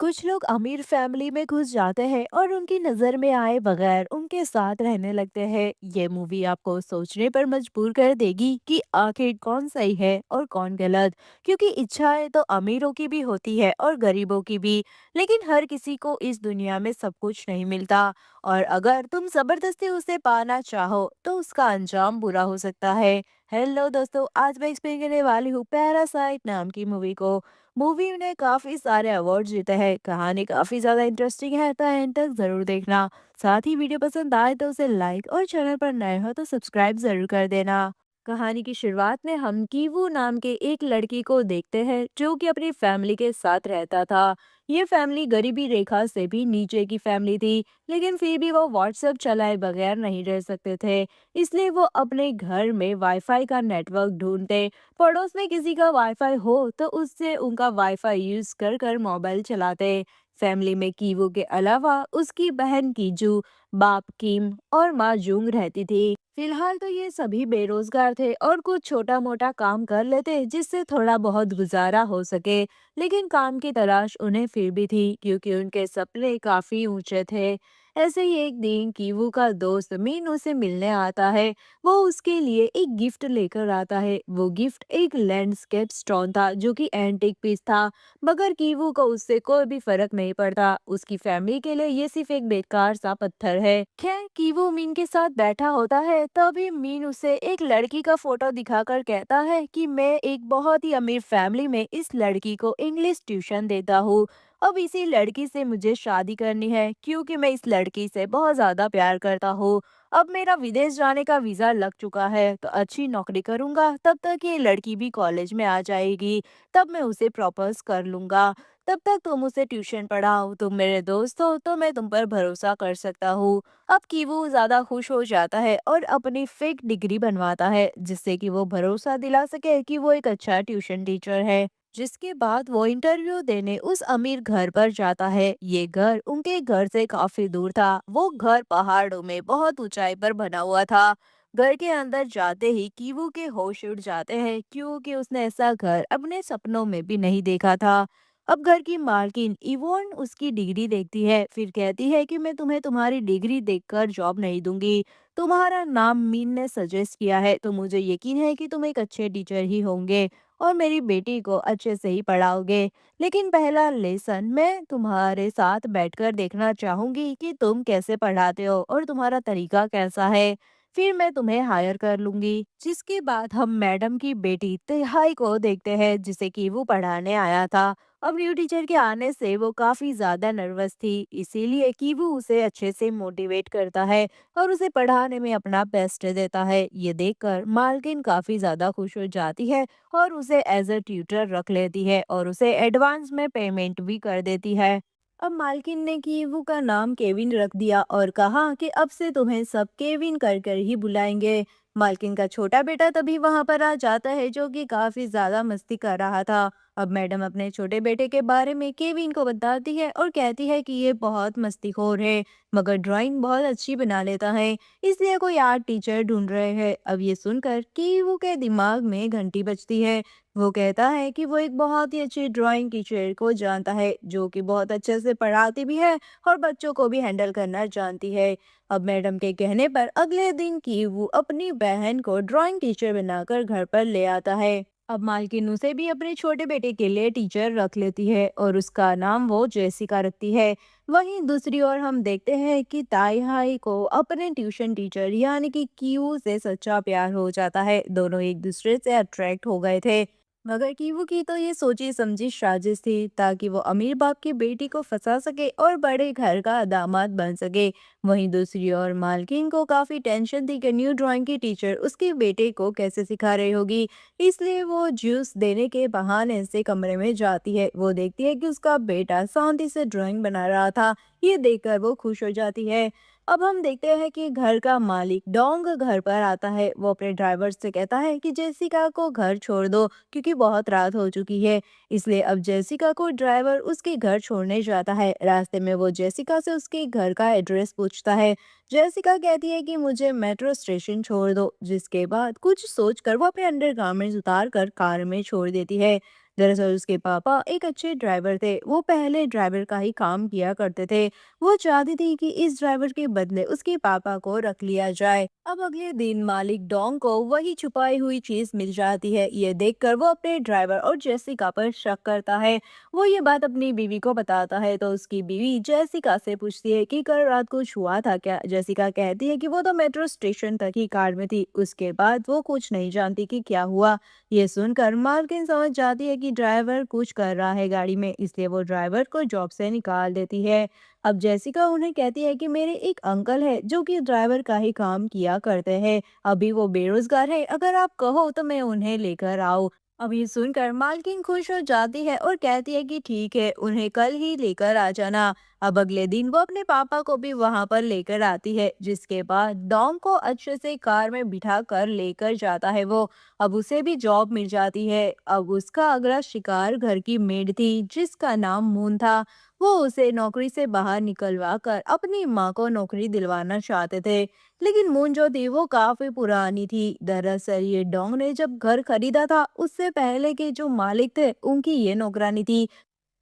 कुछ लोग अमीर फैमिली में घुस जाते हैं और उनकी नजर में आए बगैर उनके साथ रहने लगते हैं। ये मूवी आपको सोचने पर मजबूर कर देगी कि आखिर कौन सही है और कौन गलत। क्योंकि इच्छाएं तो अमीरों की भी होती है और गरीबों की भी, लेकिन हर किसी को इस दुनिया में सब कुछ नहीं मिलता। और अगर तुम जबरदस्ती उसे पाना चाहो तो उसका अंजाम बुरा हो सकता है। हेलो दोस्तों, आज मैं एक्सप्लेन करने वाली हूँ पैरासाइट नाम की मूवी को। मूवी ने काफी सारे अवार्ड जीते हैं, कहानी काफी ज्यादा इंटरेस्टिंग है, तो एंड तक जरूर देखना। साथ ही वीडियो पसंद आए तो उसे लाइक और चैनल पर नए हो तो सब्सक्राइब जरूर कर देना। कहानी की शुरुआत में हम कीवू नाम के एक लड़की को देखते हैं जो कि अपनी फैमिली के साथ रहता था। ये फैमिली गरीबी रेखा से भी नीचे की फैमिली थी, लेकिन फिर भी वो व्हाट्सएप चलाए बगैर नहीं रह सकते थे। इसलिए वो अपने घर में वाईफाई का नेटवर्क ढूंढते। पड़ोस में किसी का वाईफाई हो तो उससे उनका वाईफाई यूज कर कर मोबाइल चलाते। फैमिली में कीवो के अलावा उसकी बहन कीजू, बाप किम और माँ जूंग रहती थी। फिलहाल तो ये सभी बेरोजगार थे और कुछ छोटा मोटा काम कर लेते जिससे थोड़ा बहुत गुजारा हो सके। लेकिन काम की तलाश उन्हें फिर भी थी क्योंकि उनके सपने काफी ऊंचे थे। ऐसे ही एक दिन कीवू का दोस्त मीन उसे मिलने आता है। वो उसके लिए एक गिफ्ट लेकर आता है। वो गिफ्ट एक लैंडस्केप स्टोन था जो कि एंटीक पीस था। मगर कीवू को उससे कोई भी फर्क नहीं पड़ता। उसकी फैमिली के लिए ये सिर्फ एक बेकार सा पत्थर है। खैर, कीवू मीन के साथ बैठा होता है तभी मीन उसे एक लड़की का फोटो दिखाकर कहता है कि मैं एक बहुत ही अमीर फैमिली में इस लड़की को इंग्लिश ट्यूशन देता हूँ। अब इसी लड़की से मुझे शादी करनी है क्योंकि मैं इस लड़की से बहुत ज्यादा प्यार करता हूँ। अब मेरा विदेश जाने का वीजा लग चुका है तो अच्छी नौकरी करूंगा, तब तक ये लड़की भी कॉलेज में आ जाएगी। तब मैं उसे प्रपोज कर लूंगा। तब तक तुम उसे ट्यूशन पढ़ाओ, तुम मेरे दोस्त हो तो मैं तुम पर भरोसा कर सकता हूँ। अब कीवू ज्यादा खुश हो जाता है और अपनी फेक डिग्री बनवाता है जिससे कि वो भरोसा दिला सके कि वो एक अच्छा ट्यूशन टीचर है। जिसके बाद वो इंटरव्यू देने उस अमीर घर पर जाता है। ये घर उनके घर से काफी दूर था। वो घर पहाड़ों में बहुत ऊंचाई पर बना हुआ था। घर के अंदर जाते ही कीवू के होश उड़ जाते हैं क्योंकि उसने ऐसा घर अपने सपनों में भी नहीं देखा था। अब घर की मालकिन इवोन उसकी डिग्री देखती है, फिर कहती है कि मैं तुम्हें तुम्हारी डिग्री देखकर जॉब नहीं दूंगी। तुम्हारा नाम मीन ने सजेस्ट किया है तो मुझे यकीन है कि तुम एक अच्छे टीचर ही होंगे और मेरी बेटी को अच्छे से ही पढ़ाओगे। लेकिन पहला लेसन मैं तुम्हारे साथ बैठकर देखना चाहूंगी कि तुम कैसे पढ़ाते हो और तुम्हारा तरीका कैसा है। फिर मैं तुम्हें हायर कर लूंगी। जिसके बाद हम मैडम की बेटी तिहाई को देखते हैं जिसे कि वो पढ़ाने आया था। अब न्यू टीचर के आने से वो काफी ज्यादा नर्वस थी, इसीलिए कीवू उसे अच्छे से मोटिवेट करता है और उसे पढ़ाने में अपना बेस्ट देता है। ये देखकर मालकिन काफी ज्यादा खुश हो जाती है और उसे एज अ ट्यूटर रख लेती है और उसे एडवांस में पेमेंट भी कर देती है। अब मालकिन ने कीवू का नाम केविन रख दिया और कहा कि अब से तुम्हें सब केविन कर कर ही बुलाएंगे। मालकिन का छोटा बेटा तभी वहां पर आ जाता है जो कि काफी ज्यादा मस्ती कर रहा था। अब मैडम अपने छोटे बेटे के बारे में केविन को बताती है और कहती है कि ये बहुत मस्तीखोर है, मगर ड्राइंग बहुत अच्छी बना लेता है, इसलिए कोई आर्ट टीचर ढूंढ रहे हैं। अब ये सुनकर कीवू के दिमाग में घंटी बजती है। वो कहता है कि वो एक बहुत ही अच्छी ड्राइंग टीचर को जानता है जो कि बहुत अच्छे से पढ़ाती भी है और बच्चों को भी हैंडल करना जानती है। अब मैडम के कहने पर अगले दिन की वो अपनी बहन को ड्राइंग टीचर बनाकर घर पर ले आता है। अब मालकिन उसे भी अपने छोटे बेटे के लिए टीचर रख लेती है और उसका नाम वो जेसिका रखती है। वहीं दूसरी ओर हम देखते हैं कि ताई हाई को अपने ट्यूशन टीचर यानी कि क्यू से सच्चा प्यार हो जाता है। दोनों एक दूसरे से अट्रैक्ट हो गए थे। मगर कीवू की तो ये सोची समझी साजिश थी ताकि वो अमीर बाप की बेटी को फंसा सके और बड़े घर का दामाद बन सके। वहीं दूसरी ओर मालकिन को काफी टेंशन थी कि न्यू ड्राइंग की टीचर उसके बेटे को कैसे सिखा रही होगी। इसलिए वो जूस देने के बहाने से कमरे में जाती है। वो देखती है कि उसका बेटा शांति से ड्राइंग बना रहा था। ये देखकर वो खुश हो जाती है। अब हम देखते हैं कि घर का मालिक डोंग घर पर आता है। वो अपने ड्राइवर से कहता है कि जेसिका को घर छोड़ दो क्योंकि बहुत रात हो चुकी है। इसलिए अब जेसिका को ड्राइवर उसके घर छोड़ने जाता है। रास्ते में वो जेसिका से उसके घर का एड्रेस पूछता है। जेसिका कहती है कि मुझे मेट्रो स्टेशन छोड़ दो, जिसके बाद कुछ सोचकर वो अपने अंडरगारमेंट्स उतार कर कार में छोड़ देती है। दरअसल उसके पापा एक अच्छे ड्राइवर थे, वो पहले ड्राइवर का ही काम किया करते थे। वो चाहती थी कि इस ड्राइवर के बदले उसके पापा को रख लिया जाए। अब अगले दिन मालिक डोंग को वही छुपाई हुई चीज मिल जाती है। ये देखकर वो अपने ड्राइवर और जेसिका पर शक करता है। वो ये बात अपनी बीवी को बताता है तो उसकी बीवी जेसिका से पूछती है कि कल रात कुछ हुआ था क्या। जेसिका कहती है कि वो तो मेट्रो स्टेशन तक ही कार में थी, उसके बाद वो कुछ नहीं जानती कि क्या हुआ। ये सुनकर मालकिन समझ जाती है कि ड्राइवर कुछ कर रहा है गाड़ी में, इसलिए वो ड्राइवर को जॉब से निकाल देती है। अब जेसिका उन्हें कहती है कि मेरे एक अंकल है जो कि ड्राइवर का ही काम किया करते हैं, अभी वो बेरोजगार है, अगर आप कहो तो मैं उन्हें लेकर आऊं। अब ये सुनकर मालकिन खुश हो जाती है और कहती है कि ठीक है, उन्हें कल ही लेकर आ जाना। अब अगले दिन वो अपने पापा को भी वहां पर लेकर आती है, जिसके बाद डॉम को अच्छे से कार में बिठा कर लेकर जाता है वो। अब उसे भी जॉब मिल जाती है। अब उसका अगला शिकार घर की मेड थी जिसका नाम मून था। वो उसे नौकरी से बाहर निकलवा कर अपनी माँ को नौकरी दिलवाना चाहते थे, लेकिन मून जो थी वो काफी पुरानी थी। दरअसल ये डोंग ने जब घर खरीदा था उससे पहले के जो मालिक थे उनकी ये नौकरानी थी,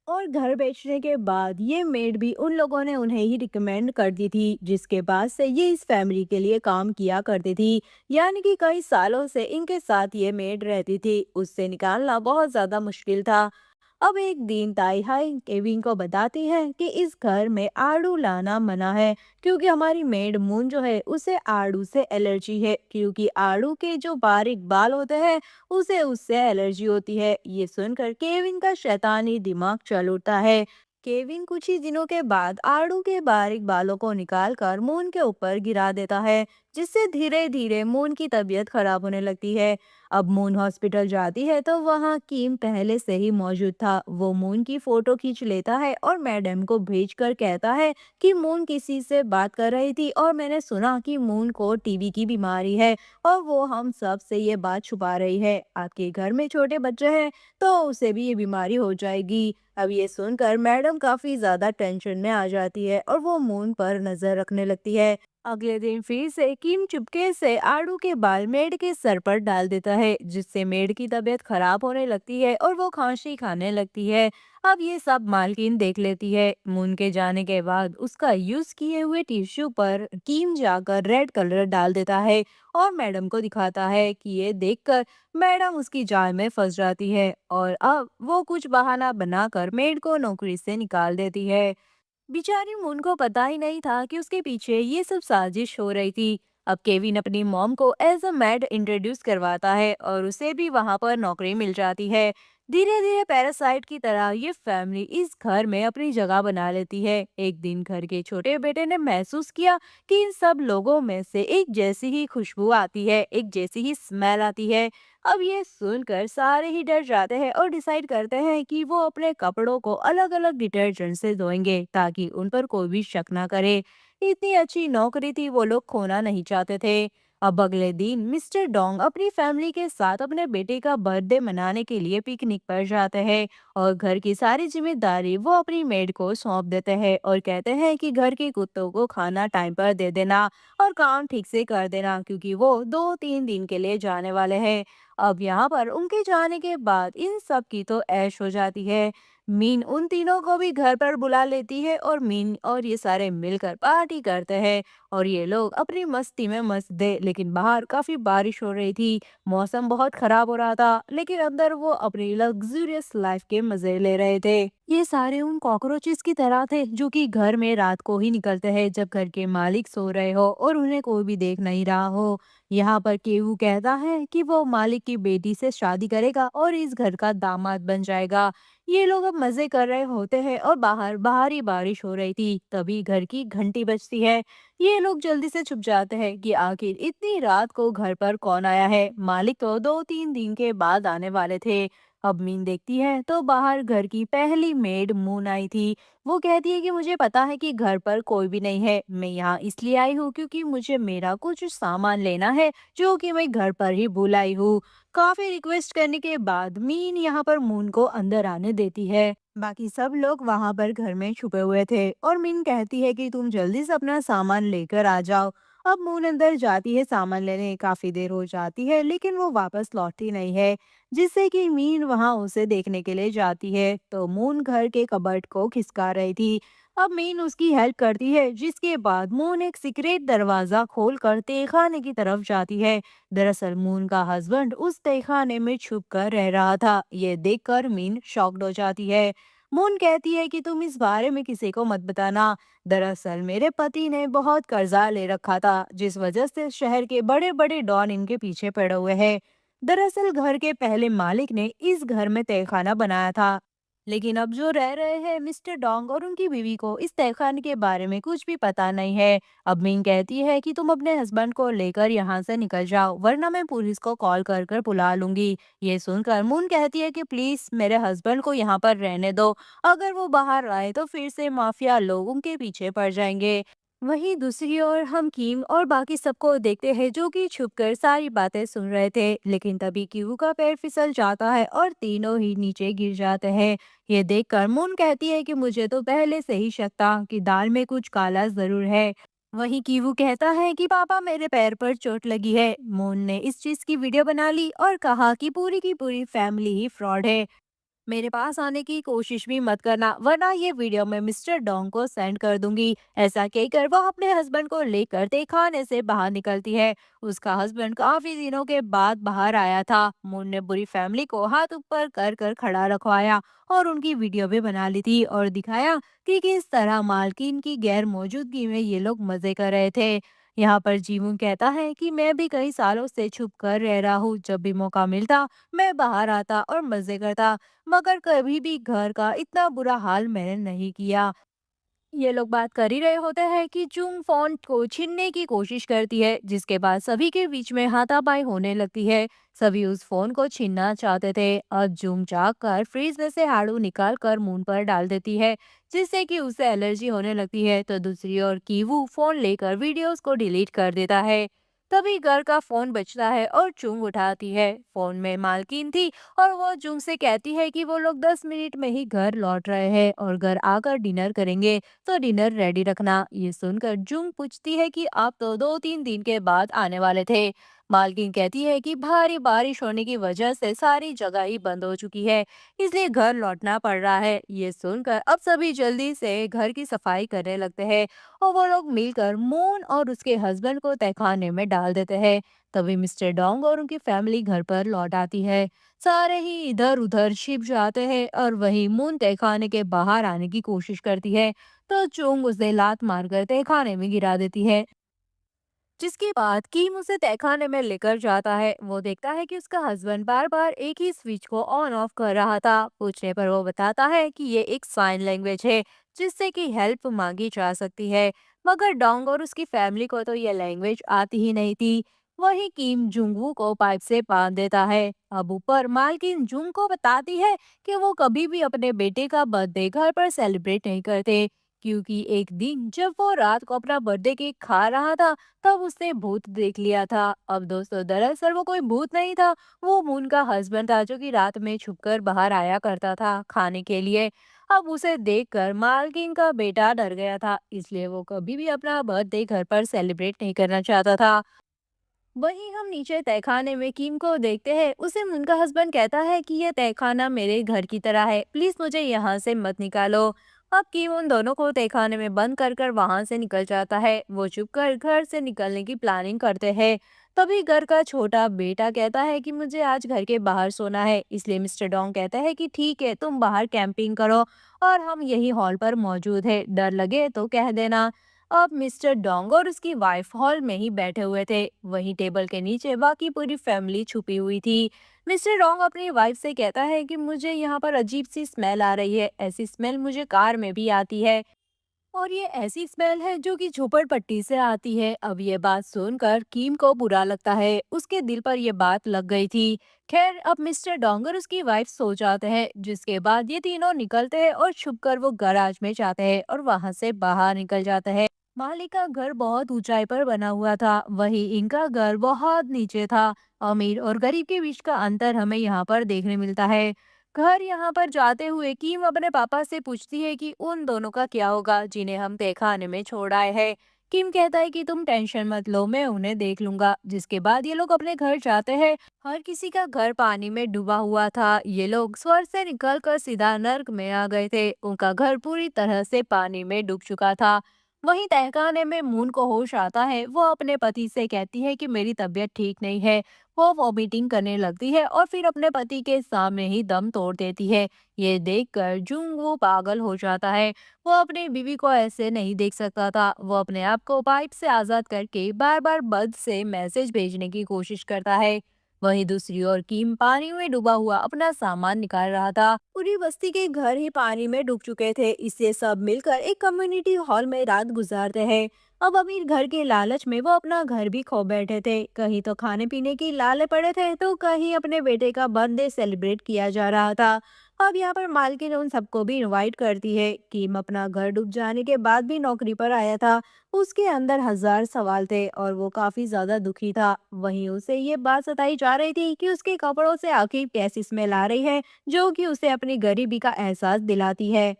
और घर बेचने के बाद ये मेड भी उन लोगों ने उन्हें ही रिकमेंड कर दी थी, जिसके बाद से ये इस फैमिली के लिए काम किया करती थी। यानी कि कई सालों से इनके साथ ये मेड रहती थी, उससे निकालना बहुत ज्यादा मुश्किल था। अब एक दिन ताई हाई केविन को बताती है कि इस घर में आड़ू लाना मना है, क्योंकि हमारी मेड मून जो है उसे आड़ू से एलर्जी है, क्योंकि आड़ू के जो बारीक बाल होते हैं उसे उससे एलर्जी होती है। ये सुनकर केविन का शैतानी दिमाग चल उठता है। केविन कुछ ही दिनों के बाद आड़ू के बारीक बालों को निकालकर मून के ऊपर गिरा देता है, जिससे धीरे धीरे मून की तबीयत खराब होने लगती है। अब मून हॉस्पिटल जाती है तो वहाँ किम पहले से ही मौजूद था। वो मून की फोटो खींच लेता है और मैडम को भेजकर कहता है कि मून किसी से बात कर रही थी और मैंने सुना कि मून को टीबी की बीमारी है और वो हम सब से ये बात छुपा रही है। आपके घर में छोटे बच्चे हैं तो उसे भी ये बीमारी हो जाएगी। अब ये सुनकर मैडम काफी ज्यादा टेंशन में आ जाती है और वो मून पर नजर रखने लगती है। अगले दिन फिर से किम चुपके से आड़ू के बाल मेड के सर पर डाल देता है, जिससे मेड की तबीयत खराब होने लगती है और वो खांसी खाने लगती है। अब ये सब मालकिन देख लेती है। मून के जाने के बाद उसका यूज किए हुए टिश्यू पर किम जाकर रेड कलर डाल देता है और मैडम को दिखाता है कि ये देखकर मैडम उसकी जाल में फंस जाती है और अब वो कुछ बहाना बनाकर मेड को नौकरी से निकाल देती है। बेचारी मून को पता ही नहीं था कि उसके पीछे ये सब साजिश हो रही थी। अब केविन अपनी मॉम को एज अ मैड इंट्रोड्यूस करवाता है और उसे भी वहां पर नौकरी मिल जाती है। धीरे धीरे पैरासाइट की तरह ये फैमिली इस घर में अपनी जगह बना लेती है। एक दिन घर के छोटे बेटे ने महसूस किया कि इन सब लोगों में से एक जैसी ही खुशबू आती है, एक जैसी ही स्मेल आती है। अब ये सुनकर सारे ही डर जाते हैं और डिसाइड करते हैं कि वो अपने कपड़ों को अलग अलग डिटर्जेंट से धोएंगे ताकि उन पर कोई भी शक ना करे। इतनी अच्छी नौकरी थी, वो लोग खोना नहीं चाहते थे। अब अगले दिन मिस्टर डोंग अपनी फैमिली के साथ अपने बेटे का बर्थडे मनाने के लिए पिकनिक पर जाते हैं और घर की सारी जिम्मेदारी वो अपनी मेड को सौंप देते हैं और कहते हैं कि घर के कुत्तों को खाना टाइम पर दे देना और काम ठीक से कर देना, क्योंकि वो 2-3 दिन के लिए जाने वाले हैं। अब यहाँ पर उनके जाने के बाद इन सब की तो ऐश हो जाती है। मीन उन तीनों को भी घर पर बुला लेती है और मीन और ये सारे मिलकर पार्टी करते हैं और ये लोग अपनी मस्ती में मस्त थे। लेकिन बाहर काफी बारिश हो रही थी, मौसम बहुत खराब हो रहा था, लेकिन अंदर वो अपनी लग्जूरियस लाइफ के मजे ले रहे थे। ये सारे उन कॉकरोचेस की तरह थे जो कि घर में रात को ही निकलते हैं जब घर के मालिक सो रहे हो और उन्हें कोई भी देख नहीं रहा हो। यहाँ पर केवू कहता है कि वो मालिक की बेटी से शादी करेगा और इस घर का दामाद बन जाएगा। ये लोग अब मजे कर रहे होते हैं और बाहर भारी बारिश हो रही थी, तभी घर की घंटी बजती है। ये लोग जल्दी से छुप जाते हैं कि आखिर इतनी रात को घर पर कौन आया है। मालिक तो 2-3 दिन के बाद आने वाले थे। अब मीन देखती है तो बाहर घर की पहली मेड मून आई थी। वो कहती है कि मुझे पता है कि घर पर कोई भी नहीं है, मैं यहाँ इसलिए आई हूँ क्योंकि मुझे मेरा कुछ सामान लेना है जो कि मैं घर पर ही भूल आई हूँ। काफी रिक्वेस्ट करने के बाद मीन यहाँ पर मून को अंदर आने देती है। बाकी सब लोग वहां पर घर में छुपे हुए थे और मीन कहती है कि तुम जल्दी से अपना सामान लेकर आ जाओ। अब मून अंदर जाती है सामान लेने, काफी देर हो जाती है लेकिन वो वापस लौटती नहीं है, जिससे कि मीन वहां उसे देखने के लिए जाती है। तो मून घर के कबर्ड को खिसका रही थी। अब मीन उसकी हेल्प करती है, जिसके बाद मून एक सीक्रेट दरवाजा खोलकर तहखाने की तरफ जाती है। दरअसल मून का हस्बैंड उस तहखाने में छुप कर रह रहा था। ये देखकर मीन शॉक्ड हो जाती है। मून कहती है कि तुम इस बारे में किसी को मत बताना। दरअसल मेरे पति ने बहुत कर्जा ले रखा था, जिस वजह से शहर के बड़े बड़े डॉन इनके पीछे पड़े हुए हैं। दरअसल घर के पहले मालिक ने इस घर में तहखाना बनाया था, लेकिन अब जो रह रहे हैं मिस्टर डोंग और उनकी बीवी को इस तहखाने के बारे में कुछ भी पता नहीं है। अब मीन कहती है कि तुम अपने हस्बैंड को लेकर यहाँ से निकल जाओ, वरना मैं पुलिस को कॉल कर कर बुला लूंगी। ये सुनकर मून कहती है कि प्लीज मेरे हस्बैंड को यहाँ पर रहने दो, अगर वो बाहर आए तो फिर से माफिया लोग उनके पीछे पड़ जाएंगे। वहीं दूसरी ओर हम कीम और बाकी सबको देखते हैं, जो कि छुपकर सारी बातें सुन रहे थे। लेकिन तभी कीवू का पैर फिसल जाता है और तीनों ही नीचे गिर जाते हैं। ये देखकर मून कहती है कि मुझे तो पहले से ही शक था कि दाल में कुछ काला जरूर है। वहीं कीवू कहता है कि पापा मेरे पैर पर चोट लगी है। मून ने इस चीज की वीडियो बना ली और कहा कि पूरी की पूरी फैमिली ही फ्रॉड है, मेरे पास आने की कोशिश भी मत करना, वरना ये वीडियो मैं मिस्टर डोंग को सेंड कर दूंगी। ऐसा कहकर वो अपने हस्बैंड को लेकर तहखाने से बाहर निकलती है। उसका हस्बैंड काफी दिनों के बाद बाहर आया था। मून ने पूरी फैमिली को हाथ ऊपर कर कर खड़ा रखवाया और उनकी वीडियो भी बना ली थी और दिखाया कि किस तरह मालकिन की गैर मौजूदगी में ये लोग मजे कर रहे थे। यहाँ पर जीवून कहता है कि मैं भी कई सालों से छुप कर रह रहा हूँ, जब भी मौका मिलता मैं बाहर आता और मजे करता, मगर कभी भी घर का इतना बुरा हाल मैंने नहीं किया। ये लोग बात कर ही रहे होते हैं कि जूंग फोन को छीनने की कोशिश करती है, जिसके बाद सभी के बीच में हाथापाई होने लगती है। सभी उस फोन को छीनना चाहते थे। और जूंग जाग कर फ्रीज में से हाड़ू निकाल कर मून पर डाल देती है, जिससे कि उसे एलर्जी होने लगती है। तो दूसरी ओर कीवू फोन लेकर वीडियोस को डिलीट कर देता है। तभी घर का फोन बजता है और जूंग उठाती है। फोन में मालकिन थी और वो जूंग से कहती है कि वो लोग 10 मिनट में ही घर लौट रहे हैं और घर आकर डिनर करेंगे, तो डिनर रेडी रखना। ये सुनकर जूंग पूछती है कि आप तो 2-3 दिन के बाद आने वाले थे। मालकिन कहती है कि भारी बारिश होने की वजह से सारी जगह ही बंद हो चुकी है, इसलिए घर लौटना पड़ रहा है। ये सुनकर अब सभी जल्दी से घर की सफाई करने लगते हैं और वो लोग मिलकर मून और उसके हस्बैंड को तहखाने में डाल देते हैं। तभी मिस्टर डोंग और उनकी फैमिली घर पर लौट आती है। सारे ही इधर उधर छिप जाते हैं और वही मून तहखाने के बाहर आने की कोशिश करती है, तो चोंग उसे लात मारकर तहखाने में गिरा देती है। जिसके बाद कीम उसे तहखाने में लेकर जाता है। वो देखता है कि उसका हस्बैंड बार बार एक ही स्विच को ऑन ऑफ कर रहा था। पूछने पर वो बताता है कि ये एक साइन लैंग्वेज है, जिससे कि हेल्प मांगी जा सकती है। मगर डोंग और उसकी फैमिली को तो ये लैंग्वेज आती ही नहीं थी। वही कीम जुंगवू को पाइप से बांध देता है। अब ऊपर मालकिन जुंग को बताती है कि वो कभी भी अपने बेटे का बर्थडे घर पर सेलिब्रेट नहीं करते, क्योंकि एक दिन जब वो रात को अपना बर्थडे केक खा रहा था, तब उसने भूत देख लिया था। अब दोस्तों दरअसल वो कोई भूत नहीं था, वो मून का हस्बैंड था, जो कि रात में छुपकर बाहर आया करता था खाने के लिए। अब उसे देखकर मालकिन का बेटा डर गया था, इसलिए वो कभी भी अपना बर्थडे घर पर सेलिब्रेट नहीं करना चाहता था। वहीं हम नीचे तहखाने में कीम को देखते हैं। उसे उनका हस्बैंड कहता है कि यह तहखाना मेरे घर की तरह है, प्लीज मुझे यहाँ से मत निकालो। अब कीम उन दोनों को तहखाने में बंद कर कर वहां से निकल जाता है। वो चुपकर घर से निकलने की प्लानिंग करते हैं। तभी घर का छोटा बेटा कहता है कि मुझे आज घर के बाहर सोना है, इसलिए मिस्टर डोंग कहता है कि ठीक है, तुम बाहर कैंपिंग करो और हम यही हॉल पर मौजूद है, डर लगे तो कह देना। अब मिस्टर डोंग और उसकी वाइफ हॉल में ही बैठे हुए थे। वहीं टेबल के नीचे बाकी पूरी फैमिली छुपी हुई थी। मिस्टर डोंग अपनी वाइफ से कहता है कि मुझे यहाँ पर अजीब सी स्मेल आ रही है, ऐसी स्मेल मुझे कार में भी आती है और ये ऐसी स्मेल है जो कि झोपड़पट्टी से आती है। अब ये बात सुनकर कीम को बुरा लगता है, उसके दिल पर ये बात लग गई थी। खैर अब मिस्टर डोंग और उसकी वाइफ सो जाते हैं, जिसके बाद ये तीनों निकलते हैं और छुपकर वो गैराज में जाते हैं और वहां से बाहर निकल जाते हैं। माली का घर बहुत ऊंचाई पर बना हुआ था, वही इनका घर बहुत नीचे था। अमीर और गरीब के बीच का अंतर हमें यहाँ पर देखने मिलता है। घर यहाँ पर जाते हुए कीम अपने पापा से पूछती है कि उन दोनों का क्या होगा जिन्हें हम तहखाने में छोड़ आए हैं। किम कहता है कि तुम टेंशन मत लो, मैं उन्हें देख लूंगा। जिसके बाद ये लोग अपने घर जाते हैं। हर किसी का घर पानी में डूबा हुआ था। ये लोग स्वर्ग से निकलकर सीधा नर्क में आ गए थे। उनका घर पूरी तरह से पानी में डूब चुका था। वहीं तहखाने में मून को होश आता है। वो अपने पति से कहती है कि मेरी तबीयत ठीक नहीं है। वो वॉमिटिंग करने लगती है और फिर अपने पति के सामने ही दम तोड़ देती है। ये देखकर जुंग वो पागल हो जाता है। वो अपनी बीवी को ऐसे नहीं देख सकता था। वो अपने आप को पाइप से आजाद करके बार बार बद से मैसेज भेजने की कोशिश करता है। वहीं दूसरी ओर किम पानी में डूबा हुआ अपना सामान निकाल रहा था। पूरी बस्ती के घर ही पानी में डूब चुके थे। इससे सब मिलकर एक कम्युनिटी हॉल में रात गुजारते हैं। अब अमीर घर के लालच में वो अपना घर भी खो बैठे थे। कहीं तो खाने पीने की लाले पड़े थे, तो कहीं अपने बेटे का बर्थडे सेलिब्रेट किया जा रहा था। अब यहाँ पर मालकिन उन सबको भी इनवाइट करती है। किम अपना घर डूब जाने के बाद भी नौकरी पर आया था। उसके अंदर हजार सवाल थे और वो काफी ज्यादा दुखी था। वहीं उसे ये बात सताई जा रही थी कि उसके कपड़ों से आखिर कैसी स्मेल आ रही है, जो कि उसे अपनी गरीबी का एहसास दिलाती है।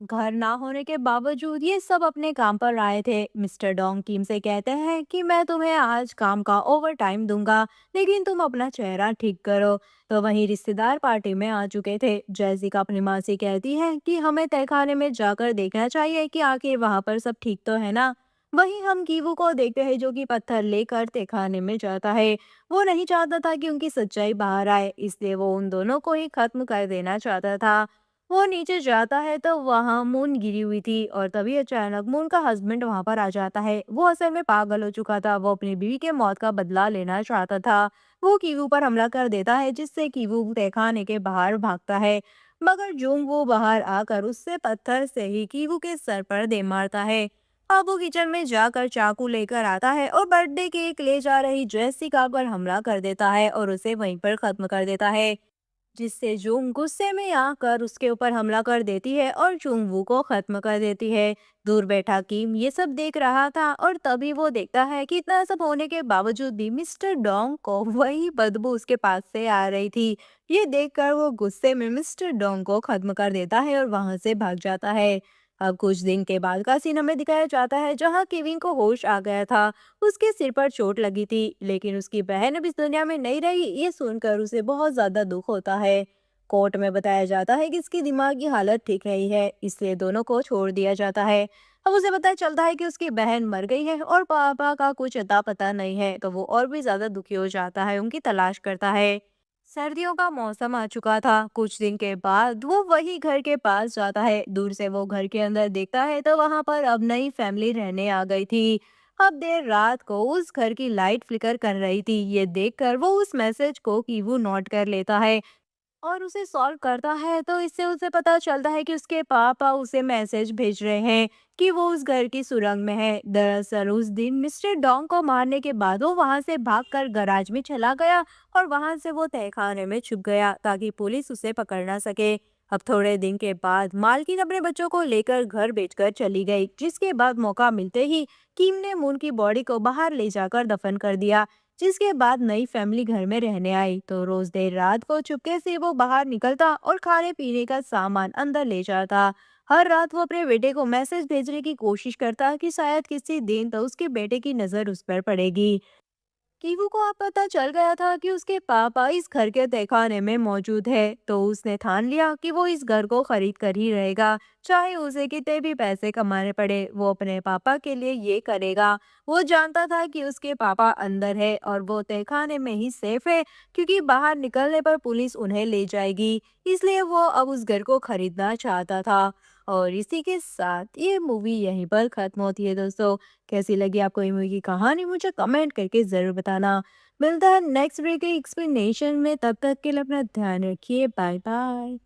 घर ना होने के बावजूद ये सब अपने काम पर आए थे। मिस्टर डोंग किम से कहते हैं कि मैं तुम्हें आज काम का ओवर टाइम दूंगा, लेकिन तुम अपना चेहरा ठीक करो। तो वहीं रिश्तेदार पार्टी में आ चुके थे। जैसिका अपनी माँ से कहती है कि हमें तहखाने में जाकर देखना चाहिए कि आखिर वहां पर सब ठीक तो है ना। वहीं हम कीवू को देखते हैं, जो कि पत्थर लेकर तहखाने में जाता है। वो नहीं चाहता था कि उनकी सच्चाई बाहर आए, इसलिए वो उन दोनों को ही खत्म कर देना चाहता था। वो नीचे जाता है तो वहां मून गिरी हुई थी और तभी अचानक मून का हस्बैंड वहां पर आ जाता है। वो असल में पागल हो चुका था। वो अपनी बीवी के मौत का बदला लेना चाहता था। वो कीवू पर हमला कर देता है, जिससे कीवू तहखाने के बाहर भागता है। मगर जूंग वो बाहर आकर उससे पत्थर से ही कीवू के सर पर दे मारता है। अब वो किचन में जाकर चाकू लेकर आता है और बर्थडे केक ले जा रही जेसिका पर हमला कर देता है और उसे वहीं पर खत्म कर देता है। जिससे जूंग गुस्से में आकर उसके ऊपर हमला कर देती है और जुंगवू को खत्म कर देती है। दूर बैठा किम ये सब देख रहा था और तभी वो देखता है कि इतना सब होने के बावजूद भी मिस्टर डोंग को वही बदबू उसके पास से आ रही थी। ये देखकर वो गुस्से में मिस्टर डोंग को खत्म कर देता है और वहां से भाग जाता है। अब कुछ दिन के बाद का सीन हमें दिखाया जाता है, जहाँ केविन को होश आ गया था। उसके सिर पर चोट लगी थी, लेकिन उसकी बहन अब इस दुनिया में नहीं रही। ये सुनकर उसे बहुत ज्यादा दुख होता है। कोर्ट में बताया जाता है कि इसकी दिमाग की हालत ठीक नहीं है, इसलिए दोनों को छोड़ दिया जाता है। अब उसे पता चलता है कि उसकी बहन मर गई है और पापा का कुछ अता पता नहीं है, तो वो और भी ज्यादा दुखी हो जाता है, उनकी तलाश करता है। सर्दियों का मौसम आ चुका था। कुछ दिन के बाद वो वही घर के पास जाता है। दूर से वो घर के अंदर देखता है तो वहां पर अब नई फैमिली रहने आ गई थी। अब देर रात को उस घर की लाइट फ्लिकर कर रही थी। ये देखकर वो उस मैसेज को कीवू नोट कर लेता है और उसे सॉल्व करता है। तो इससे उसे पता चलता है कि उसके पापा उसे मैसेज भेज रहे हैं कि वो उस घर की सुरंग में है। दरअसल उस दिन मिस्टर डोंग को मारने के बाद वो वहां से भागकर गैराज में चला गया और वहां से वो तहखाने में छुप गया ताकि पुलिस उसे पकड़ ना सके। अब थोड़े दिन के बाद मालकिन अपने बच्चों को लेकर घर बेचकर चली गई, जिसके बाद मौका मिलते ही किम ने मून की बॉडी को बाहर ले जाकर दफन कर दिया। जिसके बाद नई फैमिली घर में रहने आई तो रोज देर रात को चुपके से वो बाहर निकलता और खाने पीने का सामान अंदर ले जाता। हर रात वो अपने बेटे को मैसेज भेजने की कोशिश करता कि शायद किसी दिन तो उसके बेटे की नजर उस पर पड़ेगी। कीवू को अब पता चल गया था कि उसके पापा इस घर के तहखाने में मौजूद है, तो उसने ठान लिया कि वो इस घर को खरीद कर ही रहेगा। चाहे उसे कितने भी पैसे कमाने पड़े, वो अपने पापा के लिए ये करेगा। वो जानता था कि उसके पापा अंदर है और वो तहखाने में ही सेफ है, क्योंकि बाहर निकलने पर पुलिस उन्हें ले जाएगी। इसलिए वो अब उस घर को खरीदना चाहता था। और इसी के साथ ये मूवी यहीं पर खत्म होती है दोस्तों। कैसी लगी आपको ये मूवी की कहानी, मुझे कमेंट करके ज़रूर बताना। मिलता है नेक्स्ट वीडियो के एक्सप्लेनेशन में, तब तक के लिए अपना ध्यान रखिए। Bye bye.